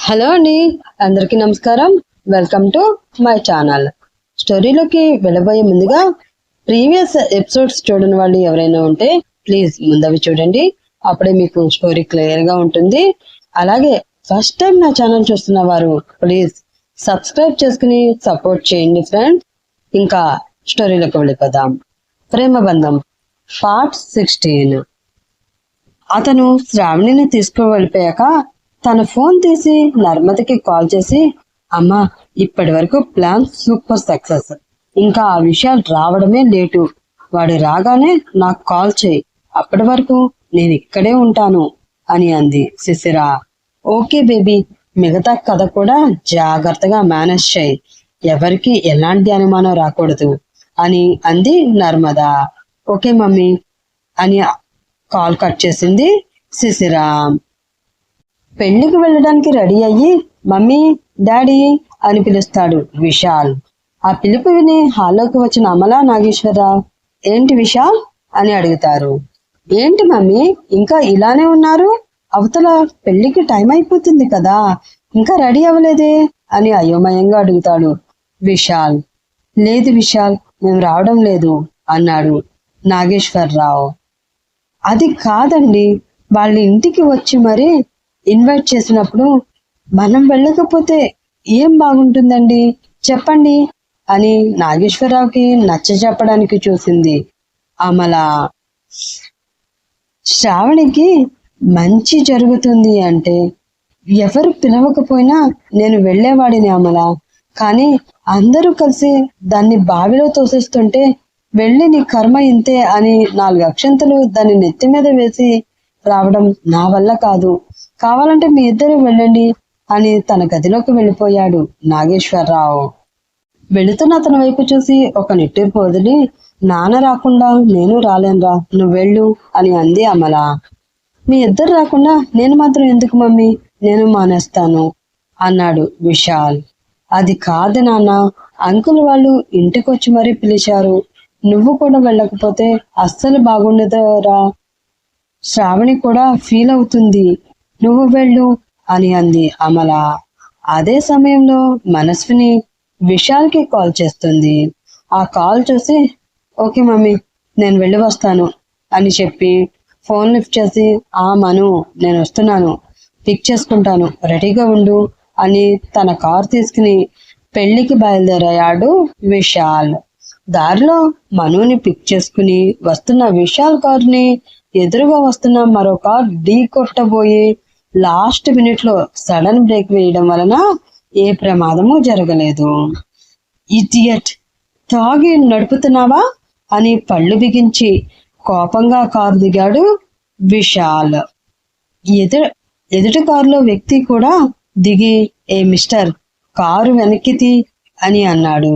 Hello అండి, అందరికీ నమస్కారం. Welcome to my channel. స్టోరీలోకి వెళ్ళబోయే ముందుగా ప్రీవియస్ ఎపిసోడ్స్ చూడని వాళ్ళు ఎవరైనా ఉంటే ప్లీజ్ ముందవి చూడండి. అప్పుడే మీకు స్టోరీ క్లియర్ గా ఉంటుంది. అలాగే ఫస్ట్ టైం నా ఛానల్ చూస్తున్న వారు ప్లీజ్ సబ్స్క్రైబ్ చేసుకుని సపోర్ట్ చేయండి ఫ్రెండ్స్. ఇంకా స్టోరీలోకి వెళ్ళిపోదాం. ప్రేమ బంధం పార్ట్ 16. అతను శ్రావణిని తీసుకుని వెళ్ళిపోయాక తన ఫోన్ తీసి నర్మదకి కాల్ చేసి, అమ్మా, ఇప్పటి వరకు ప్లాన్ సూపర్ సక్సెస్, ఇంకా ఆ విషయాలు రావడమే లేటు. వాడు రాగానే నాకు కాల్ చేయి, అప్పటి వరకు నేను ఇక్కడే ఉంటాను అని అంది శిశిర. ఓకే బేబీ, మిగతా కథ కూడా జాగ్రత్తగా మేనేజ్ చేయి, ఎవరికి ఎలాంటి అనుమానం రాకూడదు అని అంది నర్మద. ఓకే మమ్మీ అని కాల్ కట్ చేసింది శిశిర. పెళ్లికి వెళ్ళడానికి రెడీ అయ్యి మమ్మీ, డాడీ అని పిలుస్తాడు విశాల్. ఆ పిలుపు విని హాల్లోకి వచ్చిన అమలా, నాగేశ్వరరావు ఏంటి విశాల్ అని అడుగుతారు. ఏంటి మమ్మీ ఇంకా ఇలానే ఉన్నారు? అవతల పెళ్లికి టైం అయిపోతుంది కదా, ఇంకా రెడీ అవ్వలేదే అని అయోమయంగా అడుగుతాడు విశాల్. లేదు విశాల్, మేము రావడం లేదు అన్నాడు నాగేశ్వరరావు. అది కాదండి, వాళ్ళ ఇంటికి వచ్చి మరి ఇన్వైట్ చేసినప్పుడు మనం వెళ్ళకపోతే ఏం బాగుంటుందండి, చెప్పండి అని నాగేశ్వరరావుకి నచ్చ చెప్పడానికి చూసింది అమల. శ్రావణికి మంచి జరుగుతుంది అంటే ఎవరు పిలవకపోయినా నేను వెళ్ళేవాడిని అమల, కానీ అందరూ కలిసి దాన్ని బావిలో తోసేస్తుంటే వెళ్ళి నీ కర్మ ఇంతే అని 4 అక్షంతలు దాన్ని నెత్తి మీద వేసి రావడం నా వల్ల కాదు, కావాలంటే మీ ఇద్దరు వెళ్ళండి అని తన గదిలోకి వెళ్ళిపోయాడు నాగేశ్వరరావు. వెళుతున్న అతని వైపు చూసి ఒక నిట్టూర్పు వదిలి, నాన్న రాకుండా నేను రాలేనురా, నువ్వు వెళ్ళు అని అంది అమల. మీ ఇద్దరు రాకుండా నేను మాత్రం ఎందుకు మమ్మీ, నేను మానేస్తాను అన్నాడు విశాల్. అది కాదు నాన్న, అంకుల్ వాళ్ళు ఇంటికొచ్చి మరీ పిలిచారు, నువ్వు కూడా వెళ్ళకపోతే అస్సలు బాగుండదురా, శ్రావణి కూడా ఫీల్ అవుతుంది, నువ్వు వెళ్ళు అని అంది అమల. అదే సమయంలో మనస్విని విశాల్కి కాల్ చేస్తుంది. ఆ కాల్ చూసి ఓకే మమ్మీ, నేను వెళ్ళి వస్తాను అని చెప్పి ఫోన్ లిఫ్ట్ చేసి, ఆ మను, నేను వస్తున్నాను, పిక్ చేసుకుంటాను, రెడీగా ఉండు అని తన కార్ తీసుకుని పెళ్లికి బయలుదేరాడు విశాల్. దారిలో మనుని పిక్ చేసుకుని వస్తున్న విశాల్ కార్ని ఎదురుగా వస్తున్న మరో కార్ ఢీ కొట్టబోయి లాస్ట్ మినిట్ లో సడన్ బ్రేక్ వేయడం వలన ఏ ప్రమాదము జరగలేదు. ఇడియట్, తాగి నడుపుతున్నావా అని పళ్ళు బిగించి కోపంగా కారు దిగాడు విశాల్. ఎదుటి కారులో వ్యక్తి కూడా దిగి, ఏ మిస్టర్, కారు వెనక్కితి అని అన్నాడు.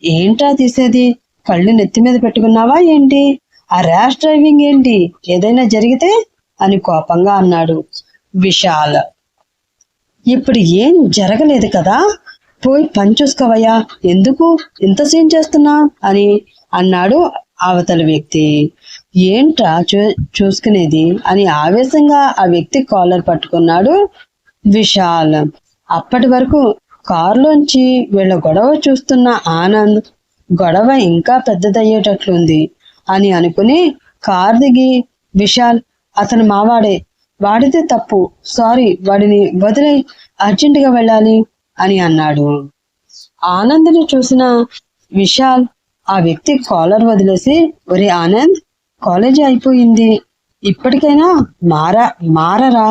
ఏంట్రా తీసేది, కళ్ళు నెత్తి మీద పెట్టుకున్నావా ఏంటి, ఆ ర్యాష్ డ్రైవింగ్ ఏంటి, ఏదైనా జరిగితే అని కోపంగా అన్నాడు విశాల్. ఇప్పుడు ఏం జరగలేదు కదా, పోయి పని చూసుకోవయ్యా, ఎందుకు ఇంత సీన్ చేస్తున్నా అని అన్నాడు అవతల వ్యక్తి. ఏంట్రా చూసుకునేది అని ఆవేశంగా ఆ వ్యక్తి కాలర్ పట్టుకున్నాడు విశాల్. అప్పటి వరకు కారులోంచి వీళ్ళ గొడవ చూస్తున్న ఆనంద్, గొడవ ఇంకా పెద్దదయ్యేటట్లుంది అని అనుకుని కార్ దిగి, విశాల్, అతను మావాడే, వాడితే తప్పు, సారీ, వాడిని వదిలే, అర్జెంటుగా వెళ్ళాలి అని అన్నాడు. ఆనంద్ని చూసిన విశాల్ ఆ వ్యక్తి కాలర్ వదిలేసి, ఒరే ఆనంద్, కాలేజీ అయిపోయింది, ఇప్పటికైనా మారరా,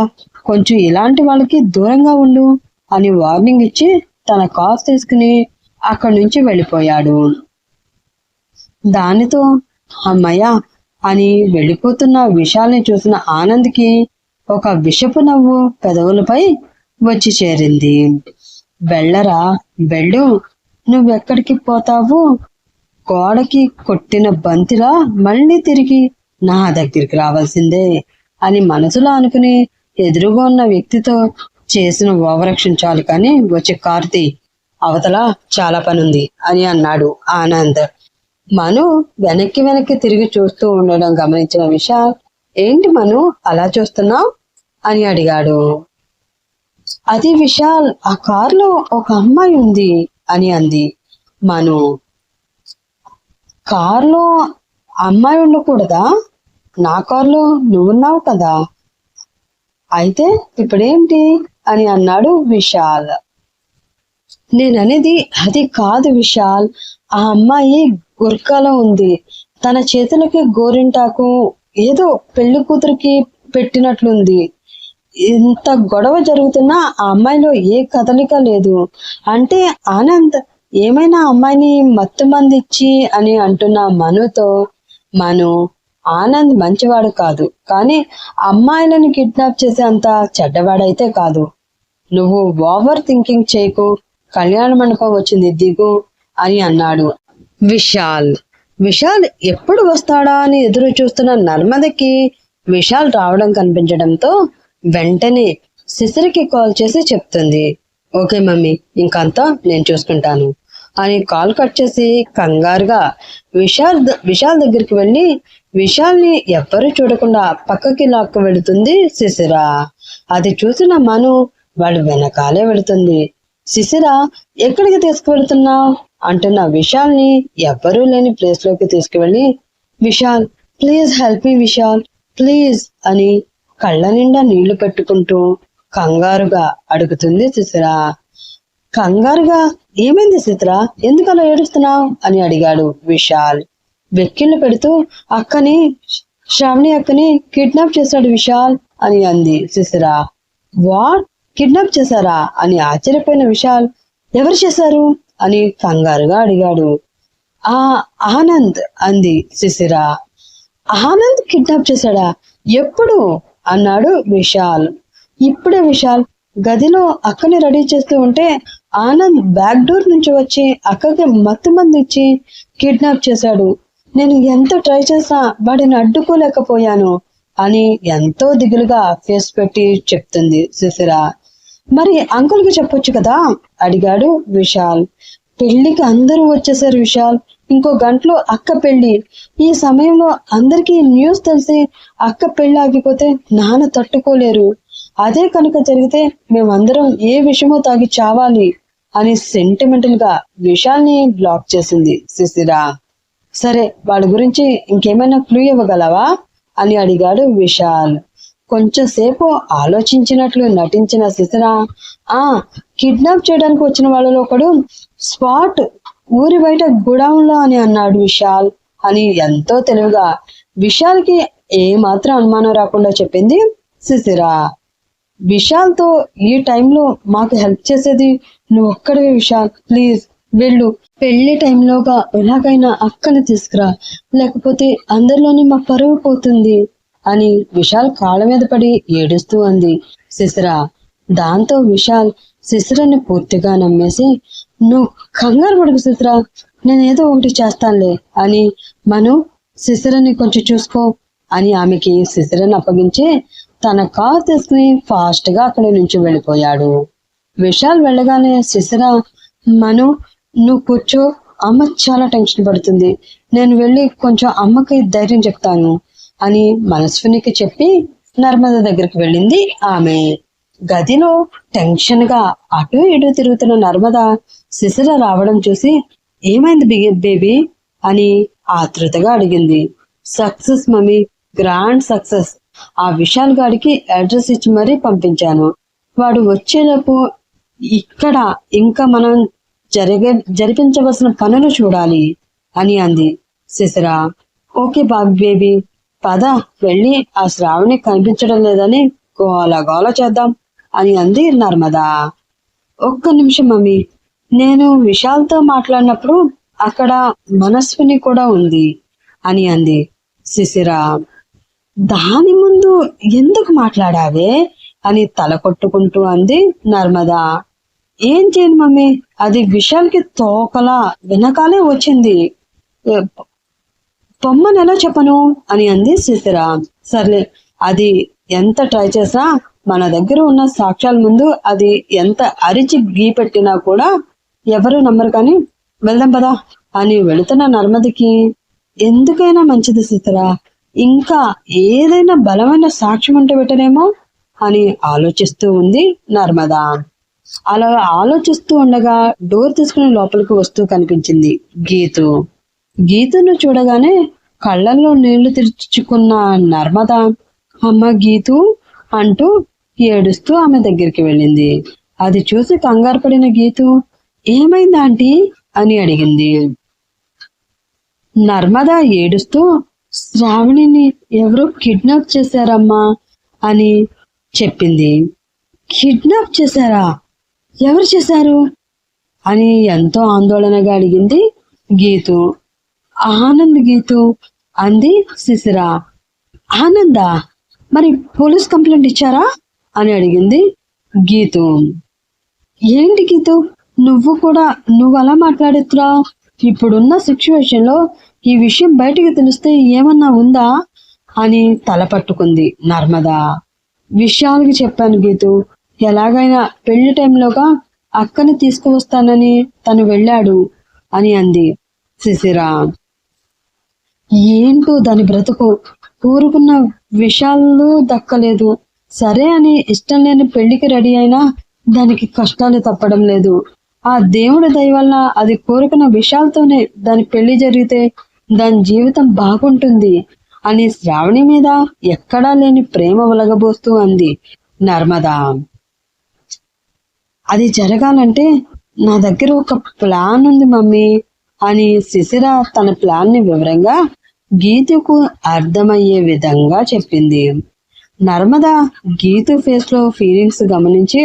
కొంచెం ఇలాంటి వాళ్ళకి దూరంగా ఉండు అని వార్నింగ్ ఇచ్చి తన కార్ తీసుకుని అక్కడి నుంచి వెళ్ళిపోయాడు. దానితో అమ్మయ్య అని వెళ్ళిపోతున్న విశాల్ని చూసిన ఆనంద్కి ఒక విషపు నవ్వు పెదవులపై వచ్చి చేరింది. వెళ్ళరా, వెళ్ళు, నువ్వెక్కడికి పోతావు, గోడకి కొట్టిన బంతిలా మళ్ళీ తిరిగి నా దగ్గరికి రావాల్సిందే అని మనసులో అనుకుని ఎదురుగా ఉన్న వ్యక్తితో, చేసిన ఓవరాక్షన్ చాలు కానీ వచ్చి కార్తీ, అవతల చాలా పనుంది అని అన్నాడు ఆనంద్. మను వెనక్కి తిరిగి చూస్తూ ఉండడం గమనించిన విశాల్, ఏంటి మను అలా చూస్తున్నావు అని అడిగాడు. అది విశాల్, ఆ కారులో ఒక అమ్మాయి ఉంది అని అంది. మను, కారులో అమ్మాయి ఉండకూడదా? నా కారులో నువ్వున్నావు కదా, అయితే ఇప్పుడేంటి అని అన్నాడు విశాల్. నేననేది అది కాదు విశాల్, ఆ అమ్మాయి గుర్కాలో ఉంది, తన చేతులకి గోరింటాకు ఏదో పెళ్లి కూతురికి పెట్టినట్లుంది. ఇంత గొడవ జరుగుతున్నా ఆ అమ్మాయిలో ఏ కదలిక లేదు. అంటే ఆనంద్ ఏమైనా అమ్మాయిని మత్తు మందిచ్చి అని అంటున్న మనుతో, మను, ఆనంద్ మంచివాడు కాదు, కానీ అమ్మాయిలను కిడ్నాప్ చేసే అంత చెడ్డవాడైతే కాదు. నువ్వు ఓవర్ థింకింగ్ చేయకు, కళ్యాణ మండపం వచ్చింది, దిగు అని అన్నాడు విశాల్. విశాల్ ఎప్పుడు వస్తాడా అని ఎదురు చూస్తున్న నర్మదకి విశాల్ రావడం కనిపించడంతో వెంటనే శిశిరకి కాల్ చేసి చెప్తుంది, ఓకే మమ్మీ, ఇంకంతా నేను చూసుకుంటాను అని కాల్ కట్ చేసి కంగారుగా విశాల్ దగ్గరికి వెళ్ళి విశాల్ని ఎవ్వరూ చూడకుండా పక్కకి లాక్కు వెళుతుంది శిశిర. అది చూసిన మను వాడు వెనకాలే వెళుతుంది. శిశిర, ఎక్కడికి తీసుకువెళ్తున్నావు అంటున్న విశాల్ని ఎవ్వరూ లేని ప్లేస్ లోకి తీసుకువెళ్ళి, Vishal please help me Vishal please అని కళ్ళ నిండా నీళ్లు పెట్టుకుంటూ కంగారుగా అడుగుతుంది శిశిర. కంగారుగా, ఏమైంది శిశిర, ఎందుకు అలా ఏడుస్తున్నావు అని అడిగాడు విశాల్. వెక్కిళ్ళు పెడుతూ, అక్కని, శ్రావణి అక్కని కిడ్నాప్ చేశాడు విశాల్ అని అంది శిశిర. వాట్, కిడ్నాప్ చేశారా అని ఆశ్చర్యపోయిన విశాల్, ఎవరు చేశారు అని కంగారుగా అడిగాడు. ఆ ఆనంద్ అంది శిశిర. ఆనంద్ కిడ్నాప్ చేశాడా, ఎప్పుడు అన్నాడు విశాల్. ఇప్పుడే విశాల్, గదిలో అక్కని రెడీ చేస్తూ ఉంటే ఆనంద్ బ్యాక్ డోర్ నుంచి వచ్చి అక్కకి మత్తు మంది ఇచ్చి కిడ్నాప్ చేశాడు. నేను ఎంత ట్రై చేసినా వాడిని అడ్డుకోలేకపోయాను అని ఎంతో దిగులుగా ఫేస్ పెట్టి చెప్తుంది శిశిర. మరి అంకుల్ కి చెప్పొచ్చు కదా అడిగాడు విశాల్. పెళ్లికి అందరూ వచ్చేసారు విశాల్, ఇంకో గంటలో అక్క పెళ్లి. ఈ సమయంలో అందరికీ న్యూస్ తెలిసి అక్క పెళ్లి ఆగిపోతే నాన్న తట్టుకోలేరు. అదే కనుక జరిగితే మేమందరం ఏ విషయమో తాగి చావాలి అని సెంటిమెంటల్ గా విశాల్ ని బ్లాక్ చేసింది శిశిర. సరే, వాడి గురించి ఇంకేమైనా క్లూ ఇవ్వగలవా అని అడిగాడు విశాల్. కొంచెం సేపు ఆలోచించినట్లు నటించిన శిశిర, కిడ్నాప్ చేయడానికి వచ్చిన వాళ్ళలో ఒకడు స్పాట్ ఊరి బయట గుడౌన్ లో అని అన్నాడు విశాల్ అని ఎంతో తెలివిగా విశాల్ కి ఏ మాత్రం అనుమానం రాకుండా చెప్పింది శిశిర. విశాల్ తో ఈ టైంలో మాకు హెల్ప్ చేసేది నువ్వు ఒక్కడివే విశాల్, ప్లీజ్ వెళ్ళు, పెళ్లి టైంలోగా ఎలాగైనా అక్కని తీసుకురా, లేకపోతే అందరిలోని మా పరువు పోతుంది అని విశాల్ కాళ్ళ మీద పడి ఏడుస్తూ అంది శిశిర. దాంతో విశాల్ శిశిరని పూర్తిగా నమ్మేసి, నువ్వు కంగారు పడుకు శిశిర, నేనేదో ఒకటి చేస్తానులే అని, మను శిశిరని కొంచెం చూసుకో అని ఆమెకి శిశిరని అప్పగించి తన కార్ తీసుకుని ఫాస్ట్ గా అక్కడి నుంచి వెళ్ళిపోయాడు. విశాల్ వెళ్ళగానే శిశిర, మను నువ్వు కూర్చో, అమ్మ చాలా టెన్షన్ పడుతుంది, నేను వెళ్ళి కొంచెం అమ్మకి ధైర్యం చెప్తాను అని మనస్వినికి చెప్పి నర్మద దగ్గరికి వెళ్ళింది ఆమె. గదిలో టెన్షన్ గా అటు ఇటు తిరుగుతున్న నర్మద శిశిర రావడం చూసి, ఏమైంది బేబీ అని ఆతృతగా అడిగింది. Success mummy, grand success. ఆ విశాల్ గాడికి అడ్రస్ ఇచ్చి మరీ పంపించాను, వాడు వచ్చేలోపు ఇక్కడ ఇంకా మనం జరిపించవలసిన పనులు చూడాలి అని అంది శిశిర. ఓకే బేబీ, పద వెళ్ళి ఆ శ్రావణి కనిపించడం లేదని గోల చేద్దాం అని అంది నర్మద. ఒక్క నిమిషం మమ్మీ, నేను విశాల్తో మాట్లాడినప్పుడు అక్కడ మనస్విని కూడా ఉంది అని అంది శిశిర. దాని ముందు ఎందుకు మాట్లాడావే అని తల కొట్టుకుంటూ అంది నర్మద. ఏం చేయను మమ్మీ, అది విశాల్కి తోకలా వెనకాలే వచ్చింది, పొమ్మని ఎలా చెప్పను అని అంది శిశిర. సర్లే, అది ఎంత ట్రై చేసినా మన దగ్గర ఉన్న సాక్ష్యాల ముందు అది ఎంత అరిచి గీపెట్టినా కూడా ఎవరు నమ్మరు, కానీ వెళ్దాం పదా అని వెళుతున్న నర్మదికి, ఎందుకైనా మంచిది శిశిర, ఇంకా ఏదైనా బలమైన సాక్ష్యం ఉంటే పెట్టనేమో అని ఆలోచిస్తూ ఉంది నర్మదా. అలా ఆలోచిస్తూ ఉండగా డోర్ తీసుకుని లోపలికి వస్తూ కనిపించింది గీతు. గీతును చూడగానే కళ్ళల్లో నీళ్లు తెరుచుకున్న నర్మద అమ్మ గీతు అంటూ ఏడుస్తూ ఆమె దగ్గరికి వెళ్ళింది. అది చూసి కంగారు పడిన గీతు ఏమైంది ఆంటీ అని అడిగింది. నర్మద ఏడుస్తూ శ్రావణిని ఎవరో కిడ్నాప్ చేశారమ్మా అని చెప్పింది. కిడ్నాప్ చేశారా? ఎవరు చేశారు అని ఎంతో ఆందోళనగా అడిగింది గీతు. ఆనంద్ గీతు అంది శిశిర. ఆనందా? మరి పోలీస్ కంప్లైంట్ ఇచ్చారా అని అడిగింది గీతు. ఏంటి గీతు నువ్వు అలా మాట్లాడుతురా? ఇప్పుడున్న సిచ్యువేషన్ లో ఈ విషయం బయటికి తెలిస్తే ఏమన్నా ఉందా అని తల పట్టుకుంది నర్మద. విషయాలకి చెప్పాను గీతు, ఎలాగైనా పెళ్లి టైంలోగా అక్కని తీసుకువస్తానని తను వెళ్ళాడు అని అంది శిశిర. ఏంటో దాని బ్రతుకు, కోరుకున్న విషయాలు దక్కలేదు. సరే అని ఇష్టం లేని పెళ్లికి రెడీ అయినా దానికి కష్టాలు తప్పడం లేదు. ఆ దేవుడి దయ వల్ల అది కోరుకున్న విషయాలతోనే దాని పెళ్లి జరిగితే దాని జీవితం బాగుంటుంది అని శ్రావణి మీద ఎక్కడా లేని ప్రేమ ఒలగబోస్తూ అంది నర్మద. అది జరగాలంటే నా దగ్గర ఒక ప్లాన్ ఉంది మమ్మీ అని శిశిర తన ప్లాన్ ని వివరంగా గీతుకు అర్థమయ్యే విధంగా చెప్పింది. నర్మద గీతు ఫేస్ లో ఫీలింగ్స్ గమనించి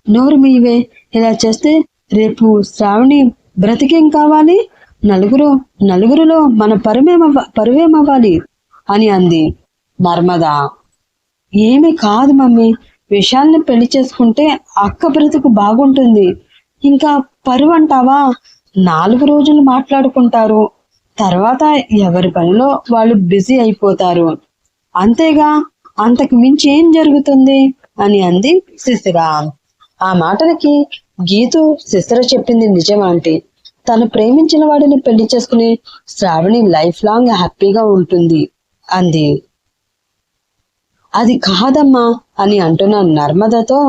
నోరు మీవే, ఇలా చేస్తే రేపు శ్రావణి బ్రతికేం కావాలి, నలుగురిలో మన పరువేమవ్వాలి అని అంది నర్మద. ఏమీ కాదు మమ్మీ, విశాల్ని పెళ్లి చేసుకుంటే అక్క బ్రతుకు బాగుంటుంది. ఇంకా పరువు అంటావా? 4 రోజులు మాట్లాడుకుంటారు, తర్వాత ఎవరి పనిలో వాళ్ళు బిజీ అయిపోతారు, అంతేగా, అంతకు మించి ఏం జరుగుతుంది అని అంది శిశిర. ఆ మాటలకి గీతు శిశిర చెప్పింది నిజమాంటి, తను ప్రేమించిన వాడిని పెళ్లి చేసుకుని శ్రావణి లైఫ్ లాంగ్ హ్యాపీగా ఉంటుంది అంది. అది కాదమ్మా అని అంటున్న నర్మదతో,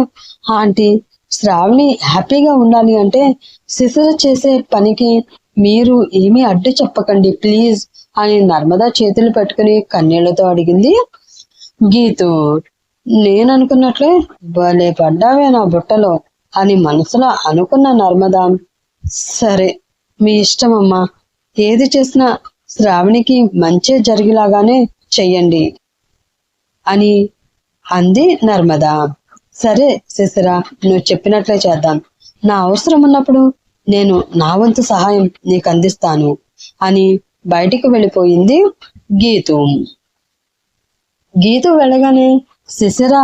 ఆంటీ శ్రావణి హ్యాపీగా ఉండాలి అంటే శిశిర చేసే పనికి మీరు ఏమీ అడ్డు చెప్పకండి ప్లీజ్ అని నర్మద చేతులు పెట్టుకుని కన్నీళ్లతో అడిగింది గీతు. నేననుకున్నట్లే భలే పడ్డావే నా బుట్టలో అని మనసులో అనుకున్న నర్మద, సరే మీ ఇష్టమమ్మా, ఏది చేసినా శ్రావణికి మంచి జరిగేలాగానే చెయ్యండి అని అంది నర్మద. సరే శిశిర, నువ్వు చెప్పినట్లే చేద్దాం, నా అవసరం ఉన్నప్పుడు నేను నా వంతు సహాయం నీకు అందిస్తాను అని బయటికి వెళ్ళిపోయింది గీతు. గీతు వెళ్ళగానే శిశిర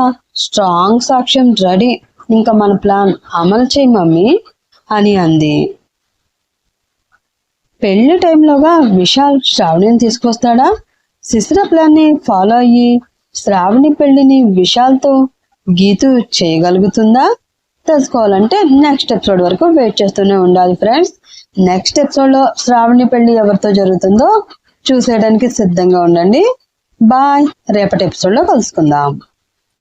స్ట్రాంగ్ సాక్ష్యం రెడీ, ఇంకా మన ప్లాన్ అమలు చేయి మమ్మీ అని అంది. పెళ్లి టైంలోగా విశాల్ శ్రావణిని తీసుకొస్తాడా? శిశిర ప్లాన్ ని ఫాలో అయ్యి శ్రావణి పెళ్లిని విశాల్తో గీతు చేయగలుగుతుందా? తెలుసుకోవాలంటే నెక్స్ట్ ఎపిసోడ్ వరకు వెయిట్ చేస్తూనే ఉండాలి ఫ్రెండ్స్. నెక్స్ట్ ఎపిసోడ్ లో శ్రావణి పెళ్లి ఎవరితో జరుగుతుందో చూసేయడానికి సిద్ధంగా ఉండండి. బాయ్, రేపటి ఎపిసోడ్ లో కలుసుకుందాం.